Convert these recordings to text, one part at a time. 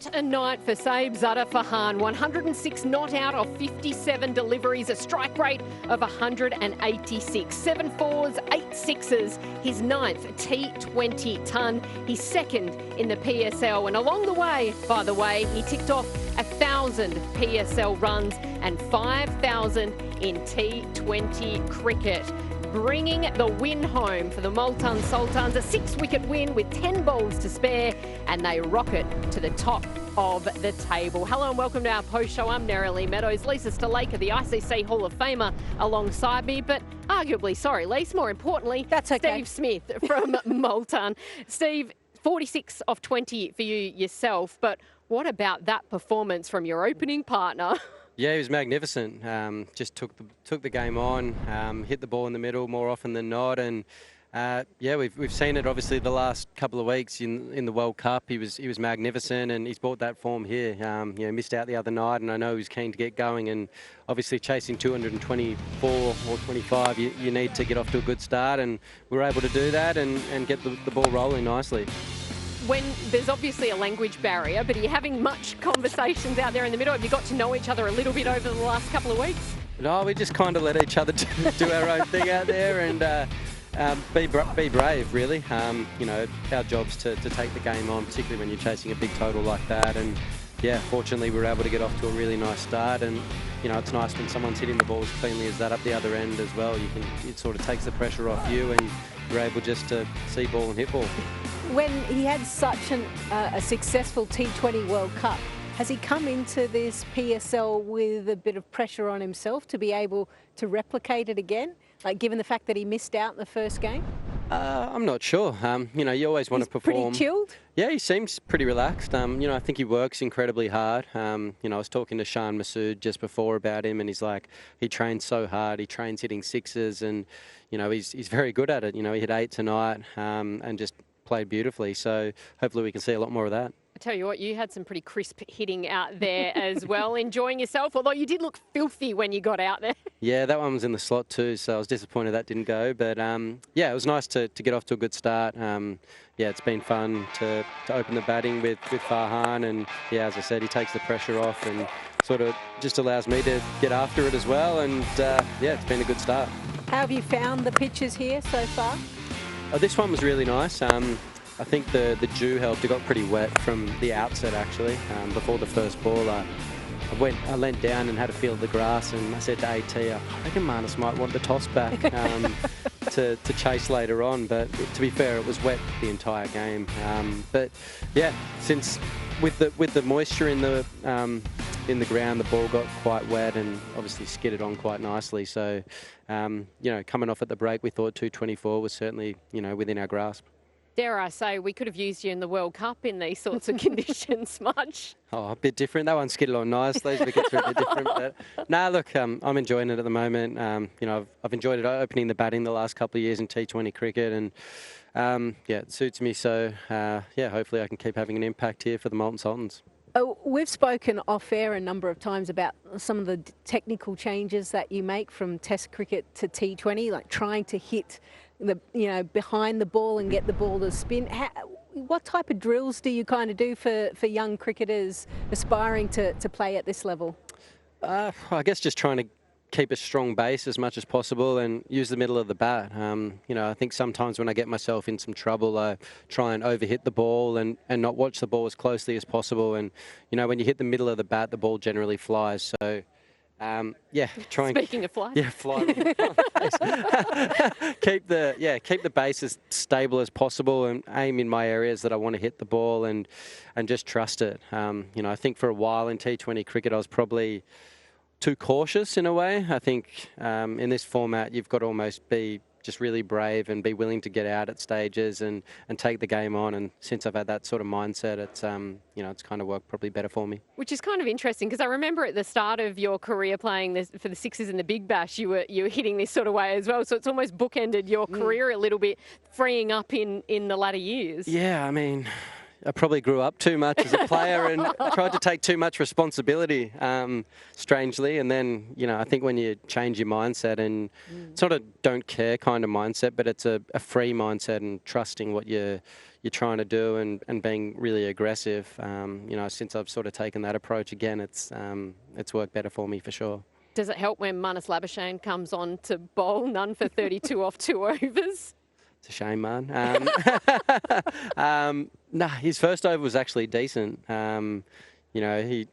What a night for Saib Farhan. 106 not out of 57 deliveries, a strike rate of 186. 7 fours, 8 sixes. His 9th T20 ton. He's 2nd in the PSL. And along the way, by the way, he ticked off 1,000 PSL runs and 5,000 in T20 cricket, bringing the win home for the Multan Sultans. A 6-wicket win with 10 balls to spare, and they rocket to the top of the table. Hello and welcome to our post show. I'm Nerily Meadows. Lisa Stalaker, the ICC Hall of Famer, alongside me, but arguably, sorry, Lisa, more importantly, that's okay. Steve Smith from Multan. Steve, 46 off 20 for you yourself, but what about that performance from your opening partner? Yeah, he was magnificent. Just took the game on, hit the ball in the middle more often than not, and yeah, we've seen it obviously the last couple of weeks in the World Cup. He was magnificent, and he's brought that form here. You know, missed out the other night, and I know he was keen to get going. And obviously chasing 224 or 25, you need to get off to a good start, and we were able to do that and get the ball rolling nicely. When there's obviously a language barrier, but are you having much conversations out there in the middle? Have you got to know each other a little bit over the last couple of weeks? No, we just kind of let each other do our own thing out there and be brave, really. You know, our job's to take the game on, particularly when you're chasing a big total like that. And yeah, fortunately, we were able to get off to a really nice start. And you know, it's nice when someone's hitting the ball as cleanly as that up the other end as well. It sort of takes the pressure off you, and you're able just to see ball and hit ball. When he had such a successful T20 World Cup, has he come into this PSL with a bit of pressure on himself to be able to replicate it again? Like, given the fact that he missed out in the first game? I'm not sure. You know, you always want to perform. Pretty chilled? Yeah, he seems pretty relaxed. You know, I think he works incredibly hard. You know, I was talking to Shan Masood just before about him, and he's like, he trains so hard. He trains hitting sixes, and you know, he's very good at it. You know, he hit 8 tonight, and just played beautifully. So hopefully we can see a lot more of that. I tell you what, you had some pretty crisp hitting out there as well, enjoying yourself, although you did look filthy when you got out there. Yeah, that one was in the slot too, so I was disappointed that didn't go. But yeah, it was nice to get off to a good start. Yeah, it's been fun to open the batting with Farhan, and yeah, as I said, he takes the pressure off and sort of just allows me to get after it as well. And yeah, it's been a good start. How have you found the pitches here so far? Oh, this one was really nice. I think the dew helped. It got pretty wet from the outset, actually. Before the first ball, I leant down and had a feel of the grass, and I said to AT, I reckon Marnus might want the toss back to chase later on. But to be fair, it was wet the entire game. But yeah, since with the moisture in the ground, the ball got quite wet and obviously skidded on quite nicely. So you know, coming off at the break, we thought 224 was certainly, you know, within our grasp. Dare I say, we could have used you in the World Cup in these sorts of conditions much. Oh, a bit different. That one skidded on nice. Those wickets are a bit different. But nah, look, I'm enjoying it at the moment. You know, I've enjoyed it opening the batting the last couple of years in T20 cricket, and yeah, it suits me. So yeah, hopefully I can keep having an impact here for the Multan Sultans. Oh, we've spoken off-air a number of times about some of the technical changes that you make from Test cricket to T20, like trying to hit behind the ball and get the ball to spin. What type of drills do you kind of do for young cricketers aspiring to play at this level? I guess just trying to keep a strong base as much as possible and use the middle of the bat. You know, I think sometimes when I get myself in some trouble, I try and overhit the ball and not watch the ball as closely as possible. And, you know, when you hit the middle of the bat, the ball generally flies. So, yeah, try and... Speaking of flying. Yeah, fly. keep the base as stable as possible and aim in my areas that I want to hit the ball and just trust it. You know, I think for a while in T20 cricket, I was probably too cautious in a way. I think in this format, you've got to almost be just really brave and be willing to get out at stages and take the game on. And since I've had that sort of mindset, it's you know, it's kind of worked probably better for me. Which is kind of interesting, because I remember at the start of your career playing this for the Sixers in the Big Bash, you were hitting this sort of way as well. So it's almost bookended your career a little bit, freeing up in the latter years. Yeah, I mean, I probably grew up too much as a player and tried to take too much responsibility, strangely. And then, you know, I think when you change your mindset, and it's not a don't care kind of mindset, but it's a free mindset and trusting what you're you're trying to do and being really aggressive. You know, since I've sort of taken that approach again, it's worked better for me for sure. Does it help when Marnus Labuschagne comes on to bowl? None for 32 off 2 overs. It's a shame, man. Nah, his first over was actually decent. You know,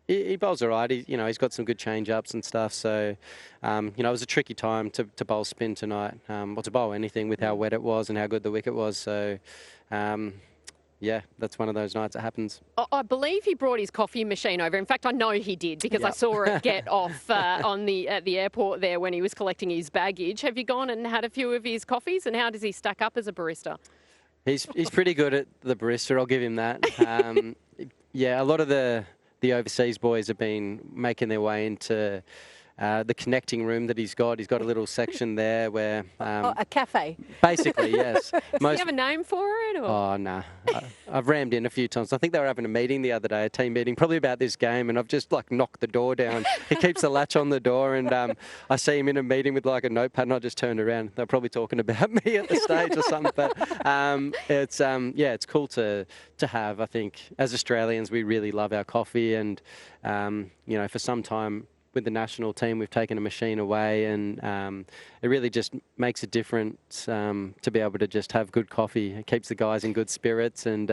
he bowls all right. You know, he's got some good change-ups and stuff. So, you know, it was a tricky time to bowl spin tonight, or to bowl anything with how wet it was and how good the wicket was. So, yeah, that's one of those nights that happens. I believe he brought his coffee machine over. In fact, I know he did because I saw it get off at the airport there when he was collecting his baggage. Have you gone and had a few of his coffees, and how does he stack up as a barista? He's pretty good at the barista, I'll give him that. Yeah, a lot of the overseas boys have been making their way into the connecting room that he's got. He's got a little section there where... a cafe. Basically, yes. Does he have a name for it? Or? Oh, no. I've rammed in a few times. I think they were having a meeting the other day, a team meeting, probably about this game, and I've just, like, knocked the door down. He keeps the latch on the door, and I see him in a meeting with, like, a notepad, and I just turned around. They're probably talking about me at the stage or something. But yeah, it's cool to have. I think as Australians, we really love our coffee, and, you know, for some time, with the national team, we've taken a machine away, and it really just makes a difference to be able to just have good coffee. It keeps the guys in good spirits and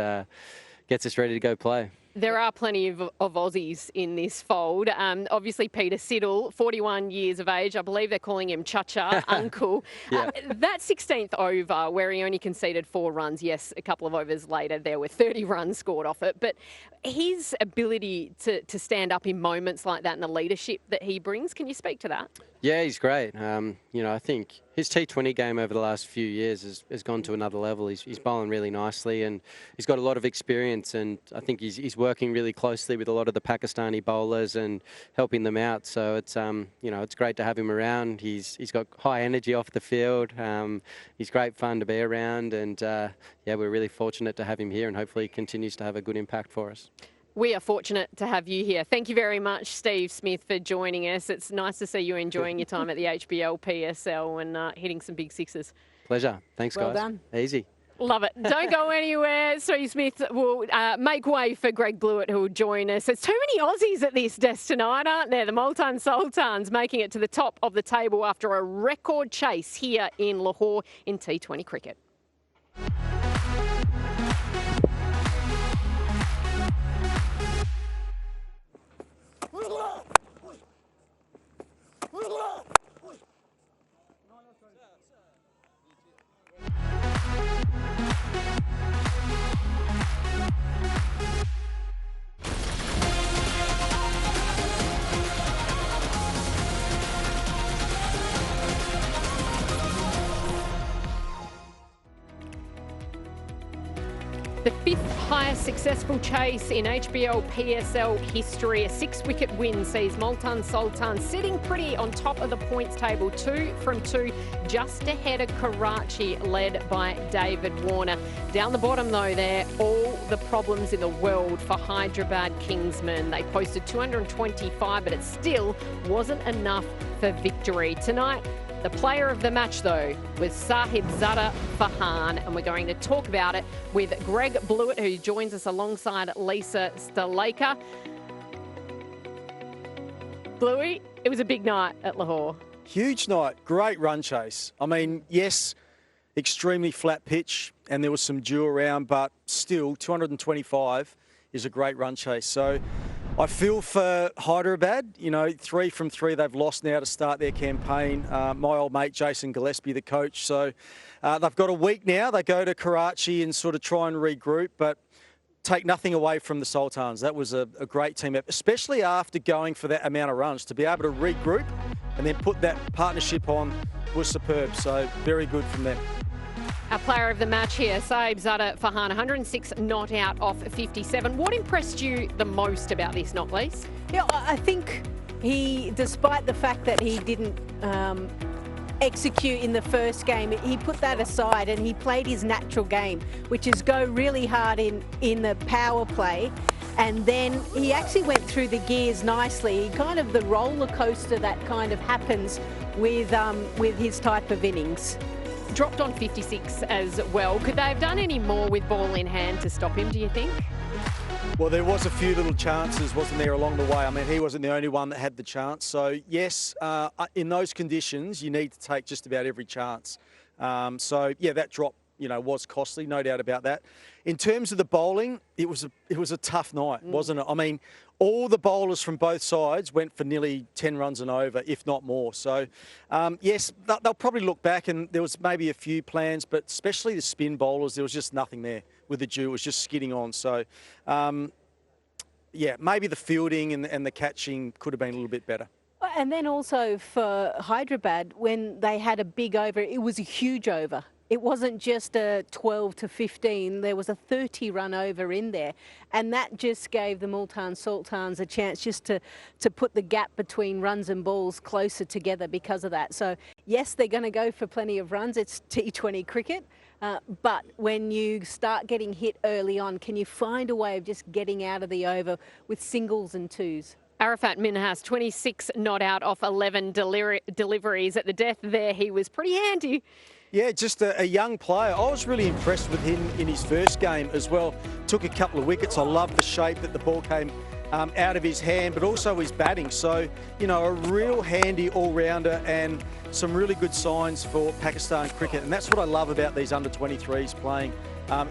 gets us ready to go play. There are plenty of Aussies in this fold. Obviously, Peter Siddle, 41 years of age. I believe they're calling him Chacha, Uncle. Yeah. That 16th over where he only conceded 4 runs, yes, a couple of overs later there were 30 runs scored off it. But his ability to stand up in moments like that and the leadership that he brings, can you speak to that? Yeah, he's great. You know, I think his T20 game over the last few years has gone to another level. He's bowling really nicely, and he's got a lot of experience, and I think he's working really closely with a lot of the Pakistani bowlers and helping them out. So it's you know, it's great to have him around. He's got high energy off the field. He's great fun to be around, and yeah, we're really fortunate to have him here, and hopefully he continues to have a good impact for us. We are fortunate to have you here. Thank you very much, Steve Smith, for joining us. It's nice to see you enjoying your time at the HBL PSL and hitting some big sixes. Pleasure. Thanks, guys. Well done. Easy. Love it. Don't go anywhere. Steve Smith will make way for Greg Blewett, who will join us. There's too many Aussies at this desk tonight, aren't there? The Multan Sultans making it to the top of the table after a record chase here in Lahore in T20 cricket. The 5th highest successful chase in HBL PSL history. A 6-wicket win sees Multan Sultans sitting pretty on top of the points table, 2 from 2, just ahead of Karachi, led by David Warner. Down the bottom, though, there, all the problems in the world for Hyderabad Kingsmen. They posted 225, but it still wasn't enough for victory. Tonight, the player of the match, though, was Sahibzada Farhan, and we're going to talk about it with Greg Blewett, who joins us alongside Lisa Stalaker. Bluey, it was a big night at Lahore. Huge night, great run chase. I mean, yes, extremely flat pitch, and there was some dew around, but still 225 is a great run chase. So I feel for Hyderabad. You know, 3 from 3 they've lost now to start their campaign. My old mate Jason Gillespie, the coach. So they've got a week now. They go to Karachi and sort of try and regroup, but take nothing away from the Sultans. That was a great team, especially after going for that amount of runs. To be able to regroup and then put that partnership on was superb. So very good from them. Our player of the match here, Sahibzada Farhan, 106 not out off 57. What impressed you the most about this knock, Lise? Yeah, I think he, despite the fact that he didn't execute in the first game, he put that aside and he played his natural game, which is go really hard in the power play. And then he actually went through the gears nicely. Kind of the roller coaster that kind of happens with his type of innings. dropped on 56 as well. Could they have done any more with ball in hand to stop him, do you think? Well, there was a few little chances, wasn't there, along the way? I mean, he wasn't the only one that had the chance. So, yes, in those conditions, you need to take just about every chance. So, yeah, that drop, you know, was costly, no doubt about that. In terms of the bowling, it was a tough night, wasn't it? I mean, all the bowlers from both sides went for nearly 10 runs and over, if not more. So, yes, they'll probably look back and there was maybe a few plans, but especially the spin bowlers, there was just nothing there with the dew. It was just skidding on. So, yeah, maybe the fielding and the catching could have been a little bit better. And then also for Hyderabad, when they had a big over, it was a huge over. It wasn't just a 12 to 15, there was a 30 run over in there. And that just gave the Multan Sultans a chance just to put the gap between runs and balls closer together because of that. So yes, they're going to go for plenty of runs. It's T20 cricket. But when you start getting hit early on, can you find a way of just getting out of the over with singles and twos? Arafat Minhas, 26 not out off 11 deliveries. At the death there, he was pretty handy. Yeah, just a young player. I was really impressed with him in his first game as well. Took a couple of wickets. I love the shape that the ball came out of his hand, but also his batting. So, you know, a real handy all-rounder and some really good signs for Pakistan cricket. And that's what I love about these under-23s playing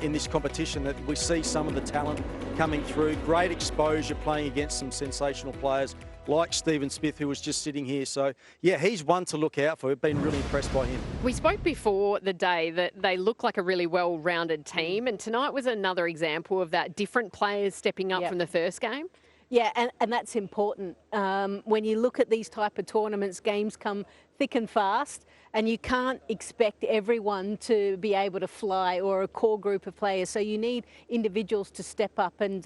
in this competition, that we see some of the talent coming through. Great exposure playing against some sensational players like Stephen Smith, who was just sitting here. So, yeah, he's one to look out for. We've been really impressed by him. We spoke before the day that they look like a really well-rounded team, and tonight was another example of that, different players stepping up from the first game. Yeah, and that's important. When you look at these type of tournaments, games come thick and fast, and you can't expect everyone to be able to fly, or a core group of players. So you need individuals to step up, and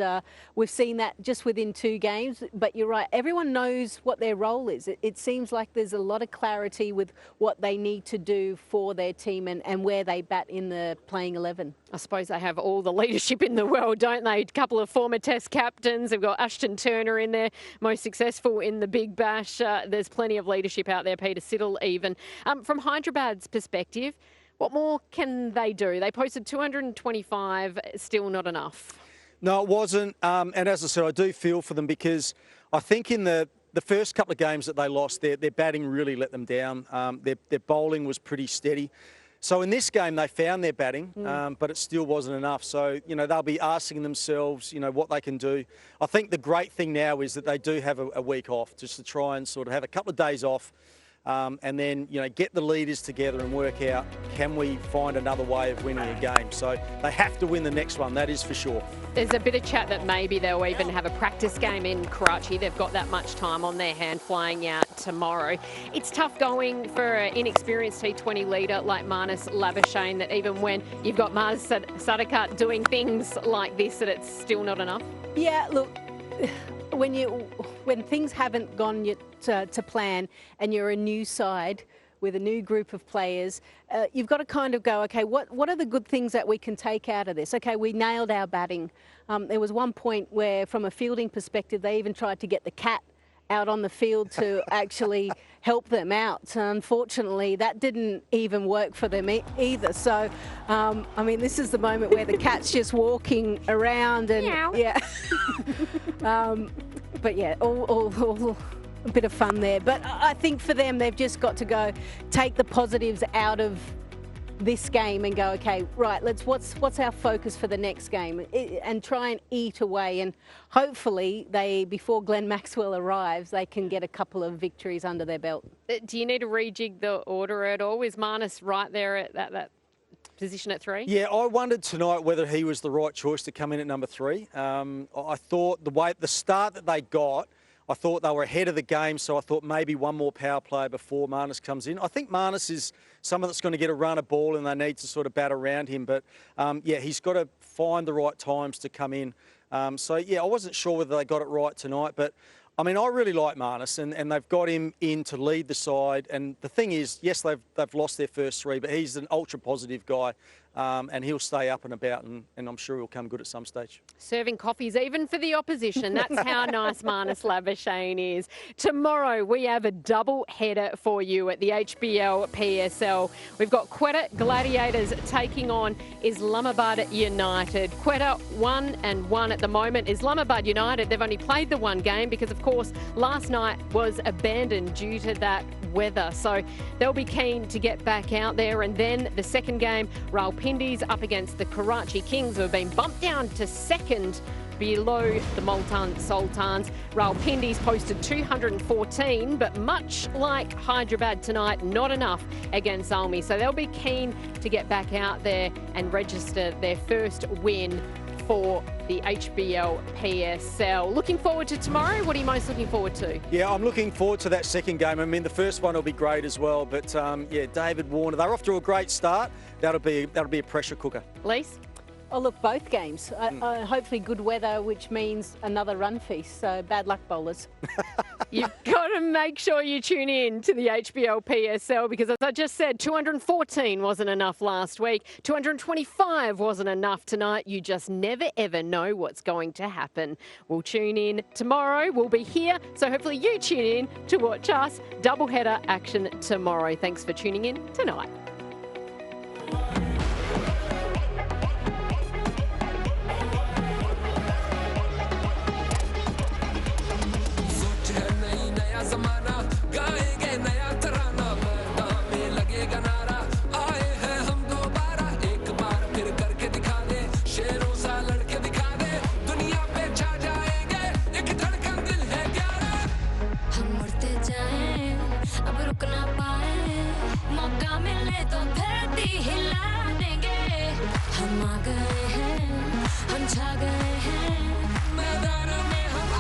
we've seen that just within 2 games. But you're right, everyone knows what their role is. It seems like there's a lot of clarity with what they need to do for their team and where they bat in the playing 11. I suppose they have all the leadership in the world, don't they? A couple of former Test captains. They've got Ashton Turner in there, most successful in the Big Bash. There's plenty of leadership out there, Peter Siddle even. From Hyderabad's perspective, what more can they do? They posted 225, still not enough. No, it wasn't. And as I said, I do feel for them, because I think in the first couple of games that they lost, their batting really let them down. Their bowling was pretty steady. So in this game, they found their batting, but it still wasn't enough. So, you know, they'll be asking themselves, you know, what they can do. I think the great thing now is that they do have a week off, just to try and sort of have a couple of days off, and then, you know, get the leaders together and work out, can we find another way of winning a game? So they have to win the next one, that is for sure. There's a bit of chat that maybe they'll even have a practice game in Karachi. They've got that much time on their hand flying out tomorrow. It's tough going for an inexperienced T20 leader like Marnus Labuschagne, that even when you've got Mars Sadakat doing things like this, that it's still not enough. Yeah, look, when things haven't gone yet to plan, and you're a new side with a new group of players, you've got to kind of go, okay, what are the good things that we can take out of this? Okay, we nailed our batting. There was one point where, from a fielding perspective, they even tried to get the cat out on the field to actually help them out. Unfortunately, that didn't even work for them either. So, I mean, this is the moment where the cat's just walking around and yeah. But yeah, all a bit of fun there. But I think for them, they've just got to go take the positives out of this game and go, okay, right, what's our focus for the next game, and try and eat away, and hopefully before Glenn Maxwell arrives, they can get a couple of victories under their belt. Do you need to rejig the order at all? Is Marnus right there at that position at 3? Yeah, I wondered tonight whether he was the right choice to come in at number 3. I thought the start that they got, I thought they were ahead of the game, so I thought maybe one more power play before Marnus comes in. I think Marnus is someone that's going to get a run of ball, and they need to sort of bat around him. But, yeah, he's got to find the right times to come in. So, yeah, I wasn't sure whether they got it right tonight. But, I mean, I really like Marnus, and they've got him in to lead the side. And the thing is, yes, they've lost their first 3, but he's an ultra-positive guy. and he'll stay up and about, and I'm sure he'll come good at some stage. Serving coffees even for the opposition. That's how nice Marnus Labuschagne is. Tomorrow we have a double header for you at the HBL PSL. We've got Quetta Gladiators taking on Islamabad United. Quetta 1-1 at the moment. Islamabad United, they've only played the one game because, of course, last night was abandoned due to that weather. So they'll be keen to get back out there. And then the second game, Rawalpindi's up against the Karachi Kings, who have been bumped down to second below the Multan Sultans. Rawalpindi's posted 214, but much like Hyderabad tonight, not enough against Almi. So they'll be keen to get back out there and register their first win for the HBL PSL. Looking forward to tomorrow. What are you most looking forward to? Yeah, I'm looking forward to that second game. I mean, the first one will be great as well. But yeah, David Warner, they're off to a great start. That'll be a pressure cooker. Lise? Oh, look, both games. Hopefully good weather, which means another run feast. So bad luck, bowlers. You've got to make sure you tune in to the HBL PSL because, as I just said, 214 wasn't enough last week. 225 wasn't enough tonight. You just never, ever know what's going to happen. We'll tune in tomorrow. We'll be here. So hopefully you tune in to watch us. Doubleheader action tomorrow. Thanks for tuning in tonight. हम आ गए हैं हम छा गए हैं मैदान में हम